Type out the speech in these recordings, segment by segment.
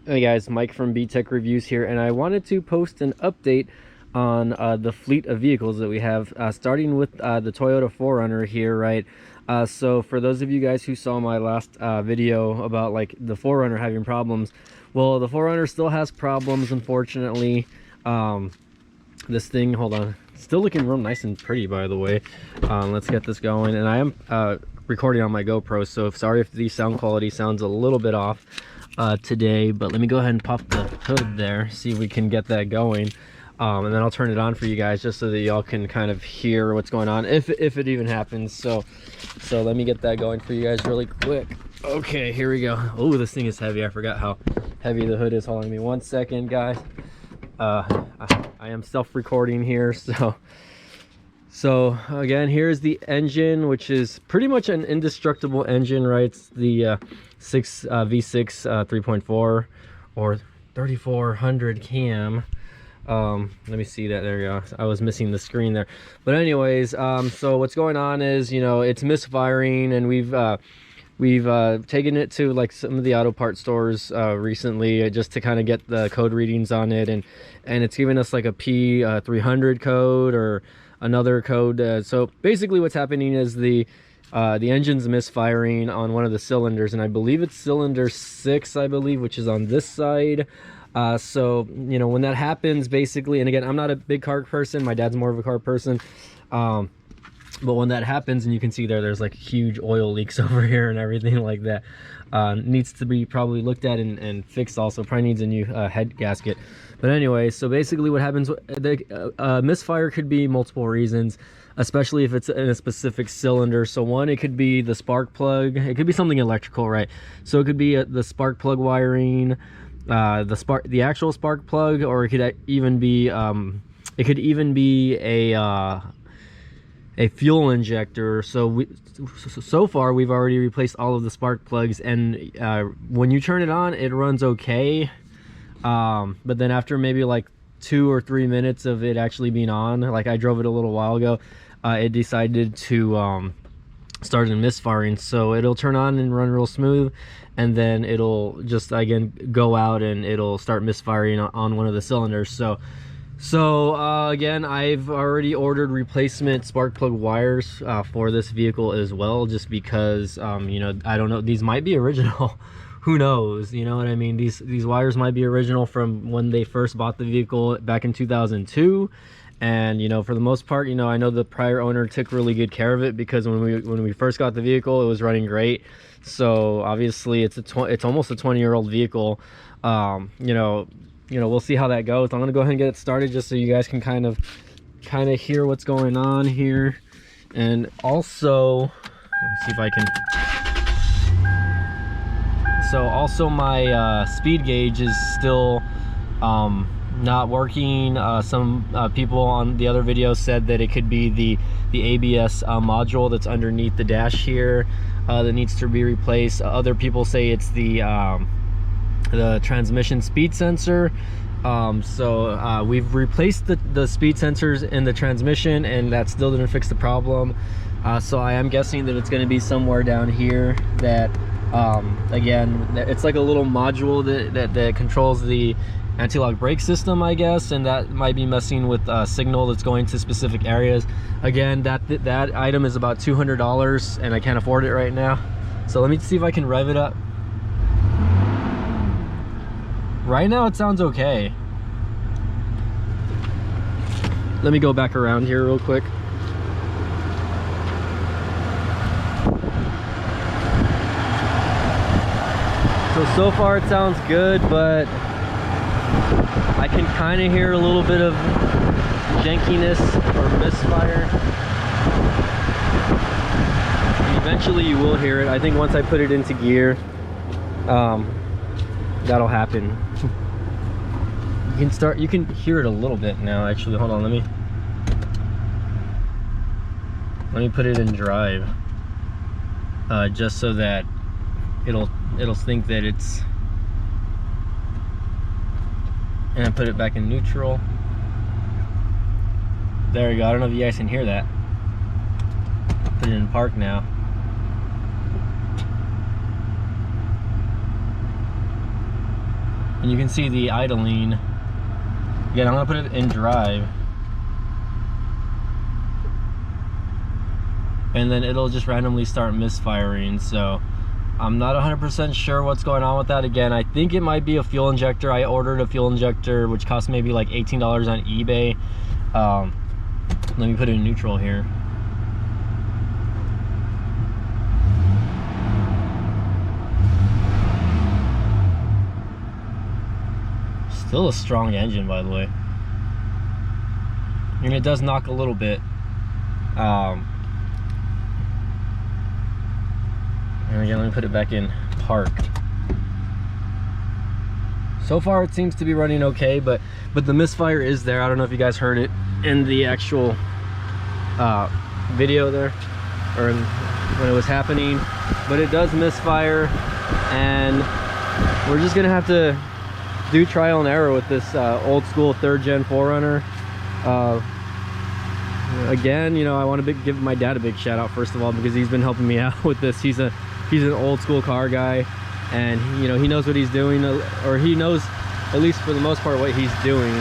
Hey guys, Mike from B-Tech Reviews here, and I wanted to post an update on the fleet of vehicles that we have, starting with the Toyota 4Runner here, right? So for those of you guys who saw my last video about like the 4Runner having problems, well, the 4Runner still has problems, unfortunately. This thing, hold on, still looking real nice and pretty, by the way. Let's get this going, and I am recording on my GoPro, so sorry if the sound quality sounds a little bit off today, but let me go ahead and pop the hood there, see if we can get that going, and then I'll turn it on for you guys just so that y'all can kind of hear what's going on, if it even happens. So let me get that going for you guys really quick. Okay, here we go. Oh, this thing is heavy. I forgot how heavy the hood is. Hold on, give me 1 second, guys. I am self-recording here, so again, here's the engine, which is pretty much an indestructible engine, right? It's the V6 3.4 or 3400 cam. Let me see that. There you go. I was missing the screen there, but anyways, so what's going on is, you know, it's misfiring, and we've taken it to like some of the auto part stores recently, just to kind of get the code readings on it, and it's giving us like a P300 code or another code. So basically what's happening is the engine's misfiring on one of the cylinders, and I believe it's cylinder 6, I believe, which is on this side. So, you know, when that happens, basically, and again, I'm not a big car person, my dad's more of a car person, but when that happens, and you can see there's like huge oil leaks over here and everything like that, needs to be probably looked at and fixed. Also probably needs a new head gasket. But anyway, so basically what happens, the misfire could be multiple reasons, especially if it's in a specific cylinder. So one, it could be the spark plug, it could be something electrical, right? So it could be the spark plug wiring, the actual spark plug, or it could even be a fuel injector. So far we've already replaced all of the spark plugs, and when you turn it on, it runs okay, but then after maybe like 2 or 3 minutes of it actually being on, like I drove it a little while ago, it decided to start misfiring. So it'll turn on and run real smooth, and then it'll just again go out and it'll start misfiring on one of the cylinders. So again, I've already ordered replacement spark plug wires for this vehicle as well, just because you know, I don't know, these might be original. Who knows, you know what I mean? These wires might be original from when they first bought the vehicle back in 2002, and you know, for the most part, you know, I know the prior owner took really good care of it, because when we first got the vehicle, it was running great. So obviously it's almost a 20-year-old vehicle. You know, we'll see how that goes. I'm gonna go ahead and get it started just so you guys can kind of hear what's going on here. And also, let me see if I can. So also my speed gauge is still not working. Some people on the other video said that it could be the ABS module that's underneath the dash here that needs to be replaced. Other people say it's the transmission speed sensor. So we've replaced the speed sensors in the transmission, and that still didn't fix the problem. So I am guessing that it's going to be somewhere down here, that again, it's like a little module that controls the anti-lock brake system, I guess, and that might be messing with signal that's going to specific areas. Again, that item is about $200, and I can't afford it right now. So let me see if I can rev it up. Right now it sounds okay. Let me go back around here real quick. So far it sounds good, but I can kind of hear a little bit of jankiness or misfire. And eventually you will hear it. I think once I put it into gear, that'll happen. You can hear it a little bit now, actually. Hold on, let me put it in drive, just so that it'll think that it's, and I put it back in neutral. There you go. I don't know if you guys can hear that. Put it in park now. and you can see the idling. Again, I'm gonna put it in drive, and then it'll just randomly start misfiring. So I'm not 100% sure what's going on with that. Again, I think it might be a fuel injector. I ordered a fuel injector which cost maybe like $18 on eBay. Let me put it in neutral here. Still a strong engine, by the way, and it does knock a little bit. And again, let me put it back in parked. So far it seems to be running okay, but the misfire is there. I don't know if you guys heard it in the actual video there, or when it was happening, but it does misfire, and we're just gonna have to do trial and error with this old school 3rd gen 4Runner. Again, you know, I want to give my dad a big shout out first of all, because he's been helping me out with this. He's an old school car guy, and you know, he knows what he's doing, or he knows at least for the most part what he's doing.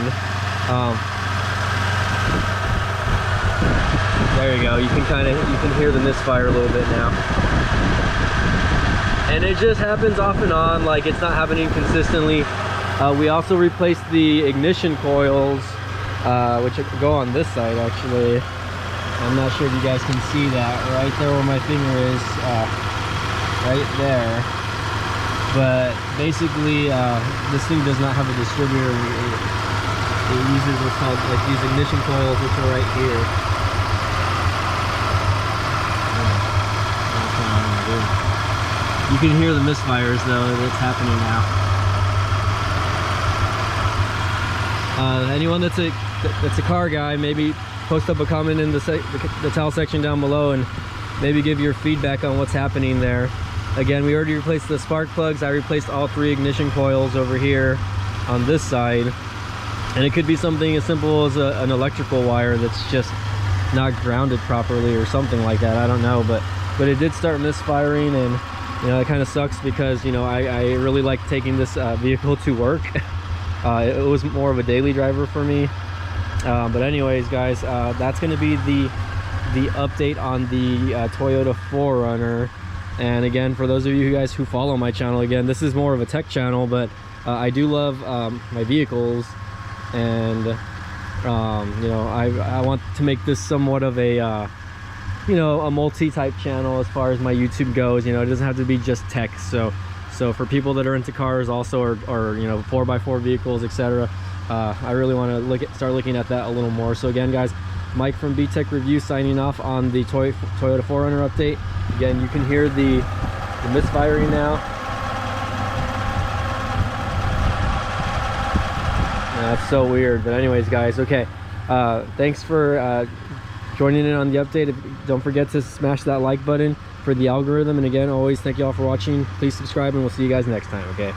There you go. You can hear the misfire a little bit now, and it just happens off and on. Like, it's not happening consistently. We also replaced the ignition coils, which go on this side actually. I'm not sure if you guys can see that right there where my finger is, right there. But basically, this thing does not have a distributor. It uses what's called like these ignition coils, which are right here. You can hear the misfires though. It's happening now. Anyone that's a car guy, maybe post up a comment in the towel section down below, and maybe give your feedback on what's happening there. Again, we already replaced the spark plugs. I replaced all 3 ignition coils over here on this side, and it could be something as simple as an electrical wire that's just not grounded properly or something like that. I don't know, but it did start misfiring, and you know, it kind of sucks because, you know, I really like taking this vehicle to work. It was more of a daily driver for me, but anyways guys, that's going to be the update on the Toyota 4Runner. And again, for those of you guys who follow my channel, again, this is more of a tech channel, but I do love my vehicles, and you know, I want to make this somewhat of a you know, a multi-type channel as far as my YouTube goes. You know, it doesn't have to be just tech. So for people that are into cars also, or you know, 4x4 vehicles, etc., I really want to start looking at that a little more. So again guys, Mike from B-Tech Review signing off on the Toyota 4Runner update. Again, you can hear the misfiring now. That's so weird, but anyways guys, okay, thanks for joining in on the update. Don't forget to smash that like button for the algorithm, and again, always thank you all for watching. Please subscribe, and we'll see you guys next time. Okay.